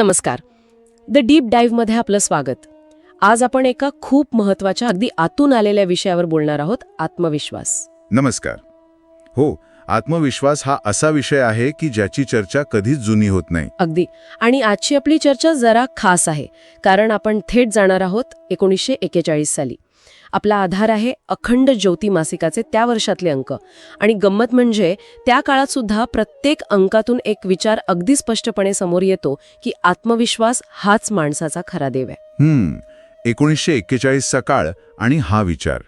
नमस्कार. The deep डाईव्हमध्ये आपलं स्वागत. आज आपण एका खूप महत्वाच्या अगदी आतून आलेल्या विषयावर बोलणार आहोत, आत्मविश्वास. नमस्कार. हो, आत्मविश्वास हा असा विषय आहे की ज्याची चर्चा कधीच जुनी होत नाही. अगदी. आणि आजची आपली चर्चा जरा खास आहे, कारण आपण थेट जाणार आहोत 1941 साली. आपला आधार आहे अखंड ज्योती मासिकाचे त्या वर्षातले अंक. आणि गंमत म्हणजे त्या काळात सुद्धा प्रत्येक अंकातून एक विचार अगदी स्पष्टपणे समोर येतो की आत्मविश्वास हाच माणसाचा खरा देव आहे. 1941चा काळ आणि हा विचार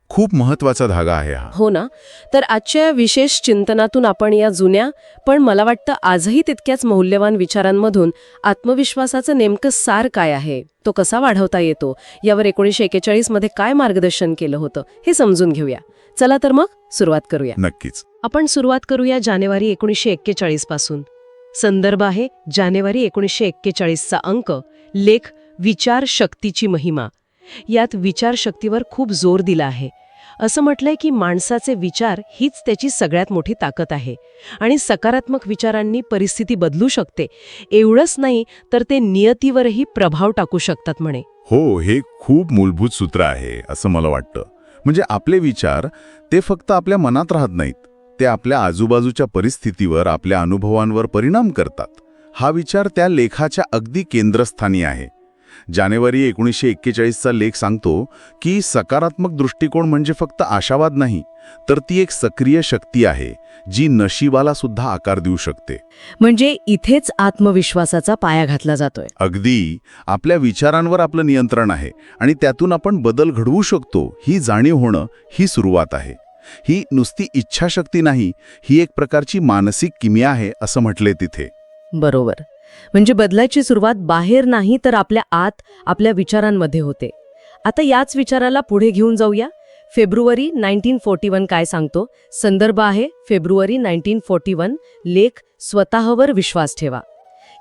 खूप महत्वाचा धागा आहे हा. हो ना. तर आजच्या विशेष चिंतनातून आपण या जुन्या पण मला वाटतं आजही तितक्याच मौल्यवान विचारांमधून आत्मविश्वासाचं नेमकं सार काय आहे, तो कसा वाढवता येतो, यावर 1941 मध्ये काय मार्गदर्शन केलं होतं हे समजून घेऊया. चला तर मग सुरुवात करूया. नक्कीच. आपण सुरुवात करूया जानेवारी 1941 पासून. संदर्भ आहे जानेवारी 1941चा अंक, लेख विचार शक्तीची महिमा. यात विचारशक्तीवर खूप जोर दिला आहे. असं म्हटलंय की माणसाचे विचार हीच त्याची सगळ्यात मोठी ताकद आहे आणि सकारात्मक विचारांनी परिस्थिती बदलू शकते. एवढंच नाही तर ते नियतीवरही प्रभाव टाकू शकतात म्हणे. हो, हे खूप मूलभूत सूत्र आहे असं मला वाटतं. म्हणजे आपले विचार ते फक्त आपल्या मनात राहत नाहीत, ते आपल्या आजूबाजूच्या परिस्थितीवर, आपल्या अनुभवांवर परिणाम करतात. हा विचार त्या लेखाच्या अगदी केंद्रस्थानी आहे. जानेवारी 1941चा लेख सांगतो की सकारात्मक दृष्टिकोन म्हणजे फक्त आशावाद नाही, तर ती एक सक्रिय शक्ती आहे जी नशिबाला सुद्धा आकार देऊ शकते. म्हणजे इथेच आत्मविश्वासाचा पाया घातला जातोय. अगदी. आपल्या विचारांवर आपलं नियंत्रण आहे आणि त्यातून आपण बदल घडवू शकतो ही जाणीव होणं ही सुरुवात आहे. ही नुसती इच्छाशक्ती नाही, ही एक प्रकारची मानसिक किमया आहे असं म्हटले तिथे. बरोबर. म्हणजे बदलाची सुरुवात बाहेर नाही तर आपल्या आत, आपल्या विचारांमध्ये होते. आता याच विचाराला पुढे घेऊन जाऊया. फेब्रुवारी 1941 काय सांगतो? संदर्भ आहे फेब्रुवारी 1941, लेख स्वतःवर विश्वास ठेवा.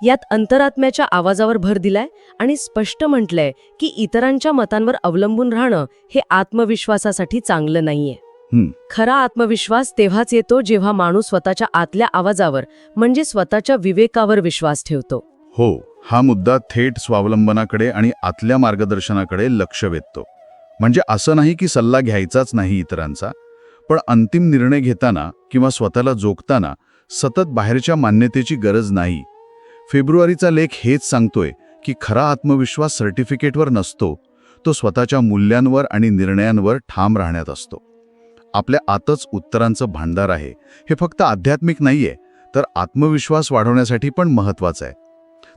यात अंतरात्म्याच्या आवाजावर भर दिलाय आणि स्पष्ट म्हटलंय की इतरांच्या मतांवर अवलंबून राहणं हे आत्मविश्वासासाठी चांगलं नाहीये. खरा आत्मविश्वास तेव्हाच येतो जेव्हा माणूस स्वतःच्या आतल्या आवाजावर, म्हणजे स्वतःच्या विवेकावर विश्वास ठेवतो. हो, हा मुद्दा थेट स्वावलंबनाकडे आणि आतल्या मार्गदर्शनाकडे लक्ष वेधतो. म्हणजे असं नाही की सल्ला घ्यायचाच नाही इतरांचा, पण अंतिम निर्णय घेताना किंवा स्वतःला जोखताना सतत बाहेरच्या मान्यतेची गरज नाही. फेब्रुवारीचा लेख हेच सांगतोय की खरा आत्मविश्वास सर्टिफिकेटवर नसतो, तो स्वतःच्या मूल्यांवर आणि निर्णयांवर ठाम राहण्यात असतो. आपल्या आतच उत्तरांचं भांडार आहे. हे फक्त आध्यात्मिक नाहीये, तर आत्मविश्वास वाढवण्यासाठी पण महत्वाचं आहे.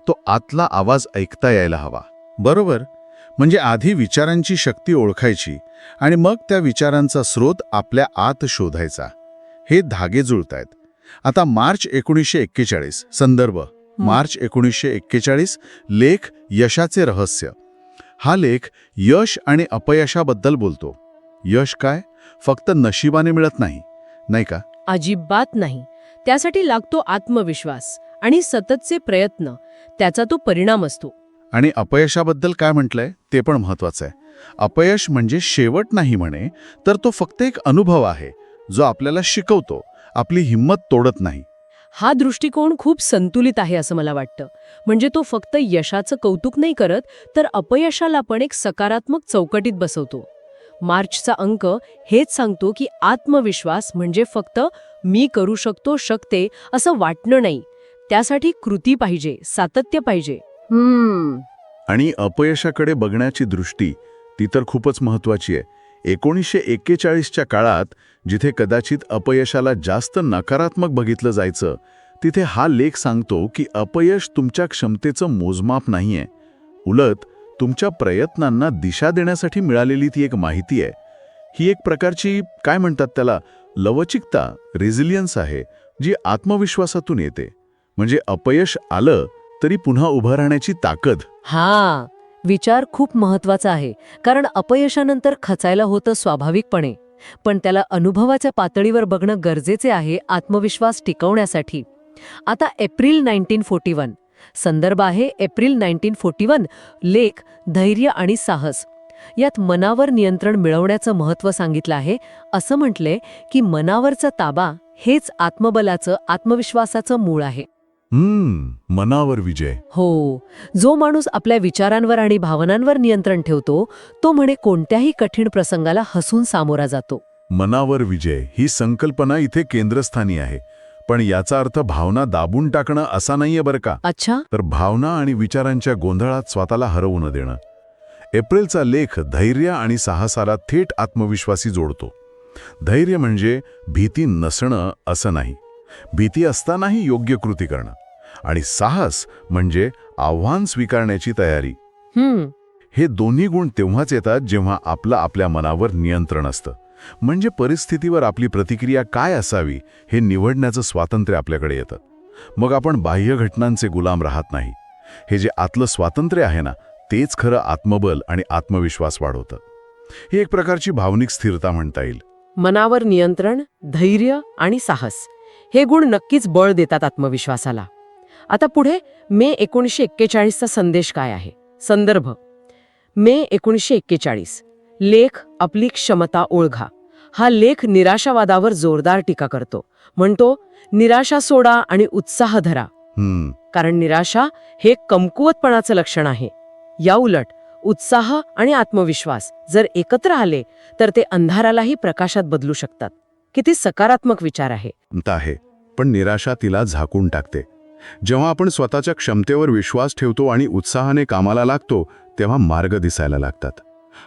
तो आतला आवाज ऐकता यायला हवा. बरोबर. म्हणजे आधी विचारांची शक्ती ओळखायची आणि मग त्या विचारांचा स्रोत आपल्या आत शोधायचा. हे धागे जुळतायत. आता मार्च 1941, संदर्भ मार्च 1941, लेख यशाचे रहस्य. हा लेख यश आणि अपयशाबद्दल बोलतो. यश काय फक्त नशिबाने मिळत नाही, नाही का? अजिबात नाही. त्यासाठी लागतो आत्मविश्वास आणि सततचे प्रयत्न, त्याचा तो परिणाम असतो. आणि अपयशाबद्दल काय म्हटलंय ते पण महत्वाचं आहे. अपयश म्हणजे शेवट नाही म्हणे, तर तो फक्त एक अनुभव आहे जो आपल्याला शिकवतो, आपली हिंमत तोडत नाही. हा दृष्टिकोन खूप संतुलित आहे असं मला वाटतं. म्हणजे तो फक्त यशाचं कौतुक नाही करत, तर अपयशाला पण एक सकारात्मक चौकटीत बसवतो. मार्चचा अंक हेच सांगतो की आत्मविश्वास म्हणजे फक्त मी करू शकतो, शकते असं वाटणं नाही. त्यासाठी कृती पाहिजे, सातत्य पाहिजे. आणि अपयशाकडे बघण्याची दृष्टी ती तर खूपच महत्वाची आहे. 1941च्या काळात जिथे कदाचित अपयशाला जास्त नकारात्मक बघितलं जायचं, तिथे हा लेख सांगतो की अपयश तुमच्या क्षमतेचं मोजमाप नाहीये. उलट तुमच्या प्रयत्नांना दिशा देण्यासाठी मिळालेली ती एक माहिती आहे. ही एक प्रकारची काय म्हणतात त्याला, लवचिकता, रेझिलियन्स आहे जी आत्मविश्वासातून येते. म्हणजे अपयश आलं तरी पुन्हा उभं राहण्याची ताकद. हा विचार खूप महत्वाचा आहे, कारण अपयशानंतर खचायला होतं स्वाभाविकपणे, पण त्याला अनुभवाच्या पातळीवर बघणं गरजेचे आहे आत्मविश्वास टिकवण्यासाठी. आता एप्रिल 1941, संदर्भ आहे एप्रिल 1941, लेख धैर्य आणि साहस. यात मनावर नियंत्रण मिळवण्याचं महत्त्व सांगितलं आहे. असं म्हटलंय की मनावरचा ताबा हेच आत्मबलाचं, आत्मविश्वासाचं मूळ आहे. मनावर विजय. हो, जो माणूस आपल्या विचारांवर आणि भावनांवर नियंत्रण ठेवतो तो म्हणे कोणत्याही कठीण प्रसंगाला हसून सामोरा जातो. मनावर विजय ही संकल्पना इथे केंद्रस्थानी आहे. पण याचा अर्थ भावना दाबून टाकणं असा नाहीये बरं का. अच्छा. तर भावना आणि विचारांच्या गोंधळात स्वतःला हरवू न देणं. एप्रिलचा लेख धैर्य आणि साहसाला थेट आत्मविश्वासी जोडतो. धैर्य म्हणजे भीती नसणं असं नाही, भीती असतानाही योग्य कृती करणं. आणि साहस म्हणजे आव्हान स्वीकारण्याची तयारी. हे दोन्ही गुण तेव्हाच येतात जेव्हा आपलं आपल्या मनावर नियंत्रण असतं. म्हणजे परिस्थितीवर आपली प्रतिक्रिया काय असावी हे निवडण्याचं स्वातंत्र्य आपल्याकडे येतं. मग आपण बाह्य घटनांचे गुलाम राहत नाही. हे जे आतलं स्वातंत्र्य आहे ना, तेच खरं आत्मबल आणि आत्मविश्वास वाढवतं. ही एक प्रकारची भावनिक स्थिरता म्हणता येईल. मनावर नियंत्रण, धैर्य आणि साहस हे गुण नक्कीच बळ देतात आत्मविश्वासाला. आता पुढे मे 1941चा संदेश काय आहे? संदर्भ मे 1941. लेख आपली क्षमता ओळखा. हा लेख निराशावादावर जोरदार टीका करतो. म्हणतो निराशा सोडा आणि उत्साह धरा. कारण निराशा हे कमकुवतपणाचं लक्षण आहे. याउलट उत्साह आणि आत्मविश्वास जर एकत्र आले तर ते अंधारालाही प्रकाशात बदलू शकतात. किती सकारात्मक विचार आहे. पण निराशा तिला झाकून टाकते. जेव्हा आपण स्वतःच्या क्षमतेवर विश्वास ठेवतो आणि उत्साहाने कामाला लागतो तेव्हा मार्ग दिसायला लागतात.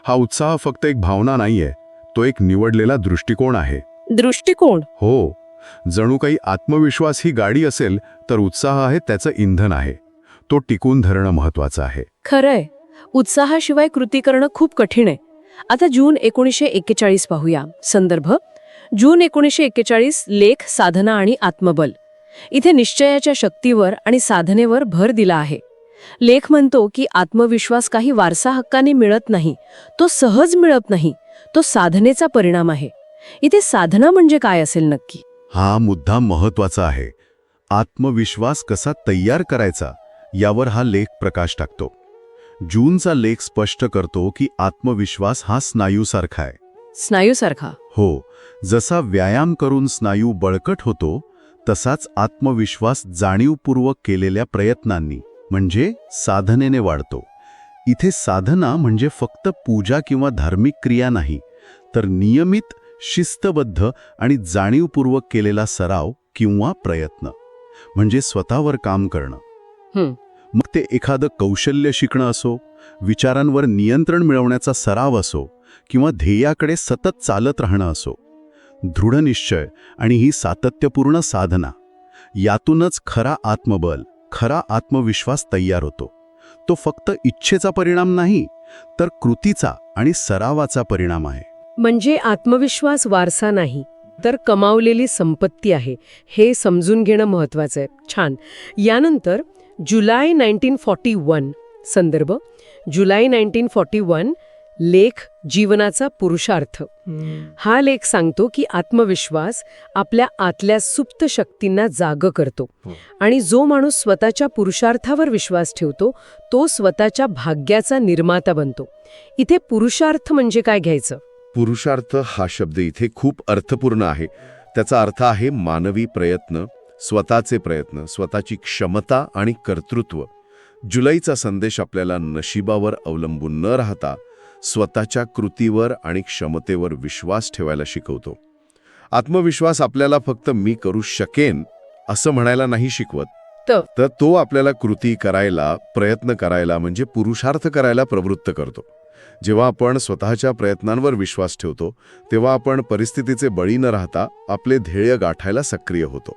हा उत्साह फक्त एक भावना नाहीये, तो एक निवडलेला दृष्टिकोन आहे. दृष्टिकोन? हो, जणू काही आत्मविश्वास ही गाडी असेल तर उत्साह आहे त्याचं इंधन आहे. तो टिकून धरणं महत्वाचं आहे. खरंय, उत्साहाशिवाय कृती करणं खूप कठीण आहे. आता जून 1941 पाहूया. संदर्भ जून 1941. लेख साधना आणि आत्मबल. इथे निश्चयाच्या शक्तीवर आणि साधनेवर भर दिला आहे. लेख म्हणतो की आत्मविश्वास काही वारसा हक्काने मिळत नाही, तो सहज मिळत नाही, तो साधनेचा परिणाम आहे. इथे साधना म्हणजे काय असेल नक्की? हा मुद्दा महत्वाचा आहे. आत्मविश्वास कसा तयार करायचा यावर हा लेख प्रकाश टाकतो. जूनचा लेख स्पष्ट करतो की आत्मविश्वास हा स्नायूसारखा आहे. स्नायूसारखा? हो, जसा व्यायाम करून स्नायू बळकट होतो तसाच आत्मविश्वास जाणीवपूर्वक केलेल्या प्रयत्नांनी म्हणजे साधनेने वाढतो. इथे साधना म्हणजे फक्त पूजा किंवा धार्मिक क्रिया नाही, तर नियमित, शिस्तबद्ध आणि जाणीवपूर्वक केलेला सराव किंवा प्रयत्न. म्हणजे स्वतःवर काम करणं. मग ते एखादं कौशल्य शिकणं असो, विचारांवर नियंत्रण मिळवण्याचा सराव असो किंवा ध्येयाकडे सतत चालत राहणं असो. दृढनिश्चय आणि ही सातत्यपूर्ण साधना, यातूनच खरा आत्मबल, खरा आत्मविश्वास तयार होतो. तो फक्त इच्छेचा परिणाम नाही, तर कृतीचा आणि सरावाचा परिणाम आहे. म्हणजे आत्मविश्वास वारसा नाही, तर कमावलेली संपत्ती आहे, हे समजून घेणं महत्वाचं आहे. छान. यानंतर जुलै 1941. संदर्भ जुलै 1941. लेख जीवनाचा पुरुषार्थ. हा लेख सांगतो की आत्मविश्वास आपल्या आतल्या सुप्त शक्तींना जाग करतो आणि जो माणूस स्वतःच्या पुरुषार्थावर विश्वास ठेवतो तो स्वतःच्या भाग्याचा निर्माता बनतो. इथे पुरुषार्थ म्हणजे काय घ्यायचं? पुरुषार्थ हा शब्द इथे खूप अर्थपूर्ण आहे. त्याचा अर्थ आहे मानवी प्रयत्न, स्वतःचे प्रयत्न, स्वतःची क्षमता आणि कर्तृत्व. जुलैचा संदेश आपल्याला नशिबावर अवलंबून न राहता स्वतःच्या कृतीवर आणि क्षमतेवर विश्वास ठेवायला शिकवतो. आत्मविश्वास आपल्याला फक्त मी करू शकेन असं म्हणायला नाही शिकवत, तर तो आपल्याला कृती करायला, प्रयत्न करायला म्हणजे पुरुषार्थ करायला प्रवृत्त करतो. जेव्हा आपण स्वतःच्या प्रयत्नांवर विश्वास ठेवतो तेव्हा आपण परिस्थितीचे बळी न राहता आपले ध्येय गाठायला सक्रिय होतो.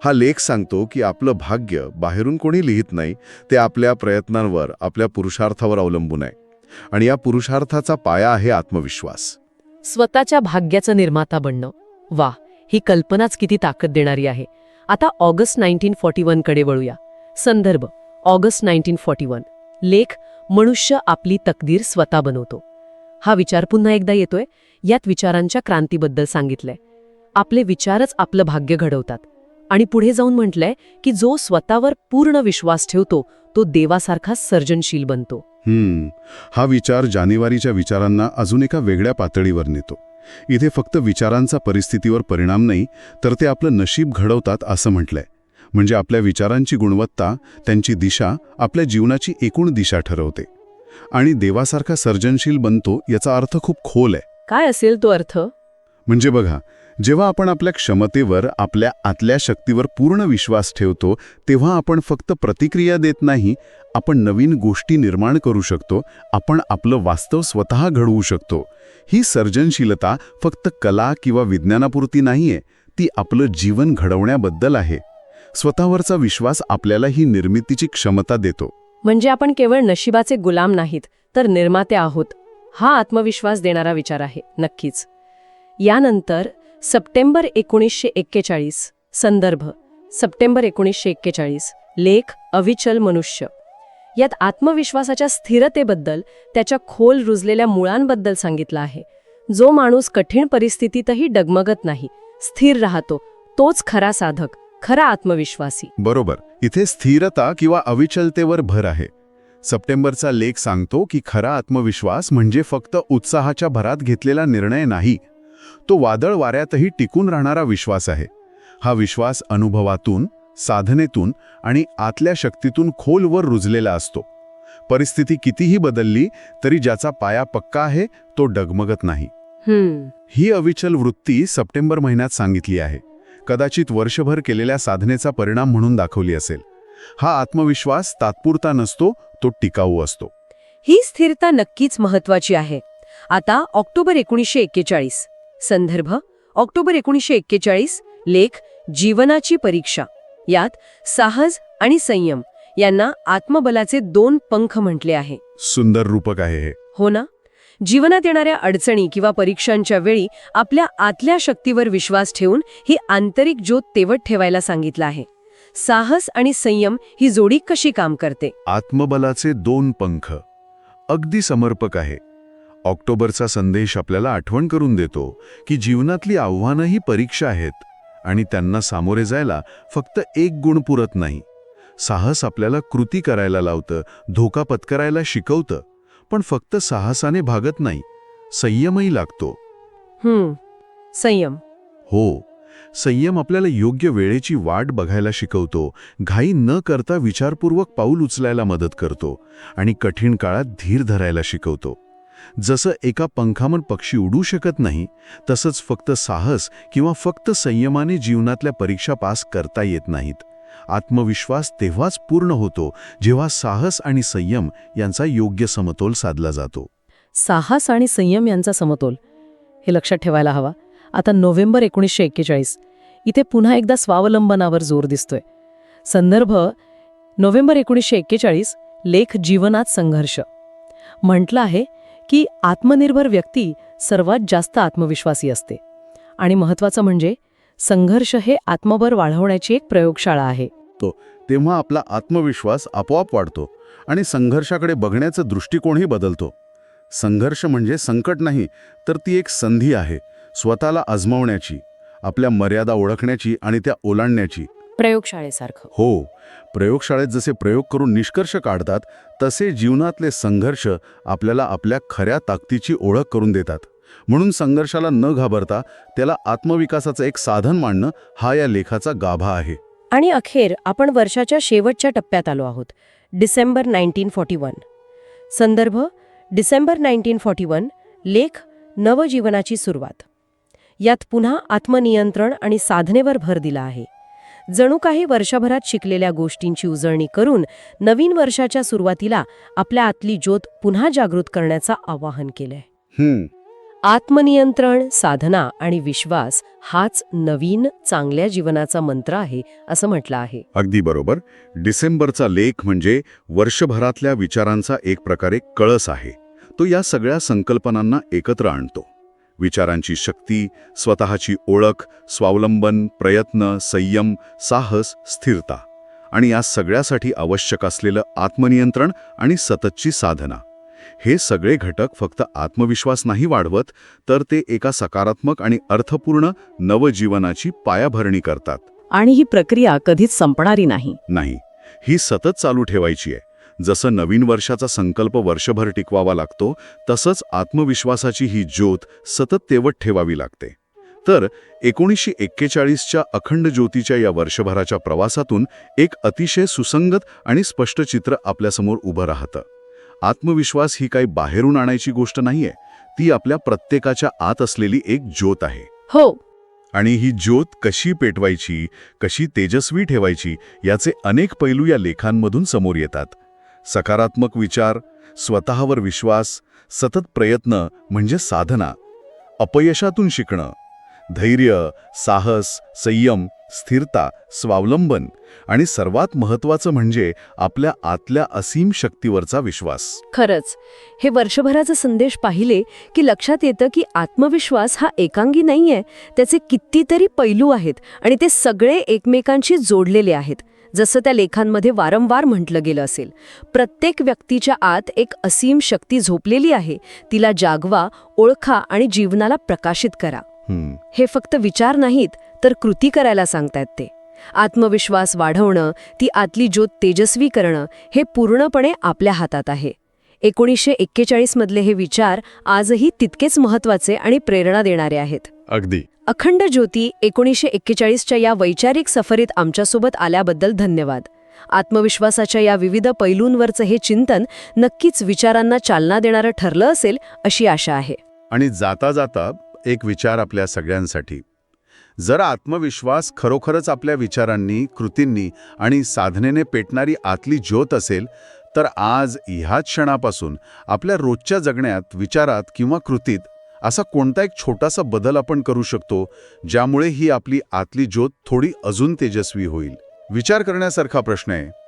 हा लेख सांगतो की आपलं भाग्य बाहेरून कोणी लिहित नाही, ते आपल्या प्रयत्नांवर, आपल्या पुरुषार्थावर अवलंबून आहे. आणि या पुरुषार्थाचा पाया आहे आत्मविश्वास. स्वतःच्या भाग्याचं निर्माता बनणं. वा, ही कल्पनाच किती ताकद देणारी आहे. आता ऑगस्ट 1941 कडे वळूया. संदर्भ ऑगस्ट 1941. लेख मनुष्य आपली तकदीर स्वतः बनवतो. हा विचार पुन्हा एकदा येतोय. यात विचारांच्या क्रांतीबद्दल सांगितलंय. आपले विचारच आपलं भाग्य घडवतात. आणि पुढे जाऊन म्हटलंय की जो स्वतःवर पूर्ण विश्वास ठेवतो तो देवासारखा सर्जनशील बनतो. हा विचार जानेवारीच्या विचारांना अजून एका वेगळ्या पातळीवर नेतो. इथे फक्त विचारांचा परिस्थितीवर परिणाम नाही, तर ते आपलं नशीब घडवतात असं म्हटलंय. म्हणजे आपल्या विचारांची गुणवत्ता, त्यांची दिशा आपल्या जीवनाची एकूण दिशा ठरवते. आणि देवासारखा सर्जनशील बनतो याचा अर्थ खूप खोल आहे. काय असेल तो अर्थ? म्हणजे बघा, जेव्हा आपण आपल्या क्षमतेवर, आपल्या आतल्या शक्तीवर पूर्ण विश्वास ठेवतो, तेव्हा आपण फक्त प्रतिक्रिया देत नाही, आपण नवीन गोष्टी निर्माण करू शकतो, आपण आपलं वास्तव स्वतः घडवू शकतो. ही सर्जनशीलता फक्त कला किंवा विज्ञानापुरती नाहीये, ती आपलं जीवन घडवण्याबद्दल आहे. स्वतःवरचा विश्वास आपल्याला ही निर्मितीची क्षमता देतो. म्हणजे आपण केवळ नशिबाचे गुलाम नाहीत, तर निर्माते आहोत. हा आत्मविश्वास देणारा विचार आहे, नक्कीच. यानंतर सप्टेंबर 1941, संदर्भ सप्टेंबर 1941, लेख अविचल मनुष्य. यात आत्मविश्वासाच्या स्थिरतेबद्दल, त्याच्या खोल रुजलेल्या मुळांबद्दल सांगितलं आहे. जो माणूस कठीण परिस्थितीतही डगमगत नाही, स्थिर राहतो, तोच खरा साधक, खरा आत्मविश्वासी. बरोबर, इथे स्थिरता किंवा अविचलतेवर भर आहे. सप्टेंबरचा लेख सांगतो की खरा आत्मविश्वास म्हणजे फक्त उत्साहाच्या भरात घेतलेला निर्णय नाही, तो वादळ वाऱ्यातही टिकून राहणारा विश्वास आहे. हा विश्वास अनुभवातून, साधनेतून आणि आतल्या शक्तीतून खोलवर रुजलेला असतो. परिस्थिती कितीही बदलली तरी ज्याचा पाया पक्का आहे तो डगमगत नाही. ही अविचल वृत्ती सप्टेंबर महिन्यात सांगितली आहे. कदाचित वर्षभर केलेल्या साधनेचा परिणाम म्हणून दाखवली असेल. हा आत्मविश्वास तात्पुरता नसतो, तो टिकाऊ असतो. ही स्थिरता नक्कीच महत्वाची आहे. आता ऑक्टोबर 1941, संदर्भ ऑक्टोबर 1941, लेख जीवनाची परीक्षा. यात साहस आणि संयम यांना आत्मबलाचे 2 पंख म्हटले आहे. सुंदर रूपक आहे हे. हो ना? जीवनात येणाऱ्या अडचणी किंवा परीक्षांच्या वेळी आपल्या आतल्या शक्तीवर विश्वास ठेवून ही आंतरिक ज्योत तेवत ठेवायला सांगितलं आहे. साहस आणि संयम ही जोडी कशी काम करते? आत्मबलाचे 2 पंख अगदी समर्पक आहे. ऑक्टोबरचा संदेश आपल्याला आठवण करून देतो की जीवनातली आव्हानंही परीक्षा आहेत आणि त्यांना सामोरे जायला फक्त एक गुण पुरत नाही. साहस आपल्याला कृती करायला लावतं, धोका पत्करायला शिकवतं, पण फक्त साहसाने भागत नाही, संयमही लागतो. संयम. हो, संयम आपल्याला योग्य वेळेची वाट बघायला शिकवतो, घाई न करता विचारपूर्वक पाऊल उचलायला मदत करतो आणि कठीण काळात धीर धरायला शिकवतो. जसं एका पंखावर पक्षी उडू शकत नाही, तसंच फक्त साहस किंवा फक्त संयमाने जीवनातल्या परीक्षा पास करता येत नाहीत. आत्मविश्वास तेव्हाच पूर्ण होतो जेव्हा साहस आणि संयम यांचा योग्य समतोल साधला जातो. साहस आणि संयम यांचा समतोल, हे लक्षात ठेवायला हवा. आता नोव्हेंबर 1941, इथे पुन्हा एकदा स्वावलंबनावर जोर दिसतोय. संदर्भ नोव्हेंबर 1941, लेख जीवनात संघर्ष. म्हटलं आहे की आत्मनिर्भर व्यक्ती सर्वात जास्त आत्मविश्वासी असते. आणि महत्त्वाचं म्हणजे संघर्ष हे आत्मबळ वाढवण्याची एक प्रयोगशाळा आहे. तेव्हा आपला आत्मविश्वास आपोआप वाढतो आणि संघर्षाकडे बघण्याचा दृष्टिकोनही बदलतो. संघर्ष म्हणजे संकट नाही, तर ती एक संधी आहे, स्वतःला आजमावण्याची, आपल्या मर्यादा ओळखण्याची आणि त्या ओलांडण्याची. प्रयोगशाळेसारखं. हो, प्रयोगशाळेत जसे प्रयोग करून निष्कर्ष काढतात, तसे जीवनातले संघर्ष आपल्याला आपल्या खऱ्या ताकदीची ओळख करून देतात. म्हणून संघर्षाला न घाबरता त्याला आत्मविकासाचं एक साधन मानणं हा या लेखाचा गाभा आहे. आणि अखेर आपण वर्षाच्या शेवटच्या टप्प्यात आलो आहोत. डिसेंबर 1941, संदर्भ डिसेंबर 1941, लेख नवजीवनाची सुरुवात. यात पुन्हा आत्मनियंत्रण आणि साधनेवर भर दिला आहे. जणू काही वर्षभरात शिकलेल्या गोष्टींची उजळणी करून नवीन वर्षाच्या सुरुवातीला आपल्या आतली ज्योत पुन्हा जागृत करण्याचं आवाहन केलंय. आत्मनियंत्रण, साधना आणि विश्वास हाच नवीन चांगल्या जीवनाचा मंत्र आहे, असं म्हटलं आहे. अगदी बरोबर. डिसेंबरचा लेख म्हणजे वर्षभरातल्या विचारांचा एक प्रकारे कळस आहे. तो या सगळ्या संकल्पनांना एकत्र आणतो. विचारांची शक्ती, स्वतःची ओळख, स्वावलंबन, प्रयत्न, संयम, साहस, स्थिरता आणि या सगळ्यासाठी आवश्यक असलेलं आत्मनियंत्रण आणि सततची साधना. हे सगळे घटक फक्त आत्मविश्वास नाही वाढवत, तर ते एका सकारात्मक आणि अर्थपूर्ण नवजीवनाची पायाभरणी करतात. आणि ही प्रक्रिया कधीच संपणारी नाही. ही सतत चालू ठेवायची आहे. जसं नवीन वर्षाचा संकल्प वर्षभर टिकवावा लागतो, तसंच आत्मविश्वासाची ही ज्योत सतत तेवत ठेवावी लागते. तर 1941च्या अखंड ज्योतीच्या या वर्षभराच्या प्रवासातून एक अतिशय सुसंगत आणि स्पष्ट चित्र आपल्यासमोर उभं राहतं. आत्मविश्वास ही काही बाहेरून आणायची गोष्ट नाहीये, ती आपल्या प्रत्येकाच्या आत असलेली एक ज्योत आहे. हो. आणि ही ज्योत कशी पेटवायची, कशी तेजस्वी ठेवायची याचे अनेक पैलू या लेखांमधून समोर येतात. सकारात्मक विचार, स्वतःवर विश्वास, सतत प्रयत्न म्हणजे साधना, अपयशातून शिकणं, धैर्य, साहस, संयम, स्थिरता, स्वावलंबन आणि सर्वात महत्त्वाचं म्हणजे आपल्या आतल्या असीम शक्तीवरचा विश्वास. खरंच हे वर्षभराचे संदेश पाहिले की लक्षात येतं की आत्मविश्वास हा एकांगी नाहीये, त्याचे कितीतरी पैलू आहेत आणि ते सगळे एकमेकांशी जोडलेले आहेत. जसं त्या लेखांमध्ये वारंवार म्हटलं गेलं असेल, प्रत्येक व्यक्तीच्या आत एक असीम शक्ती झोपलेली आहे, तिला जागवा, ओळखा आणि जीवनाला प्रकाशित करा. हे फक्त विचार नाहीत तर कृती करायला सांगतायत ते. आत्मविश्वास वाढवणं, ती आतली ज्योत तेजस्वी करणं हे पूर्णपणे आपल्या हातात आहे. 1941 मधले हे विचार आजही तितकेच महत्त्वाचे आणि प्रेरणा देणारे आहेत. अगदी. अखंड ज्योती 1941च्या या वैचारिक सफरीत आमच्यासोबत आल्याबद्दल धन्यवाद. आत्मविश्वासाच्या या विविध पैलूंवरचं हे चिंतन नक्कीच विचारांना चालना देणारं ठरलं असेल अशी आशा आहे. आणि जाता जाता एक विचार आपल्या सगळ्यांसाठी. जर आत्मविश्वास खरोखरच आपल्या विचारांनी, कृतींनी आणि साधनेने पेटणारी आतली ज्योत असेल, तर आज ह्याच क्षणापासून आपल्या रोजच्या जगण्यात, विचारात किंवा कृतीत असा कोणता एक छोटासा बदल आपण करू शकतो, ज्यामुळे ही आपली आतली ज्योत थोडी अजून तेजस्वी होईल. विचार करण्यासारखा प्रश्न आहे.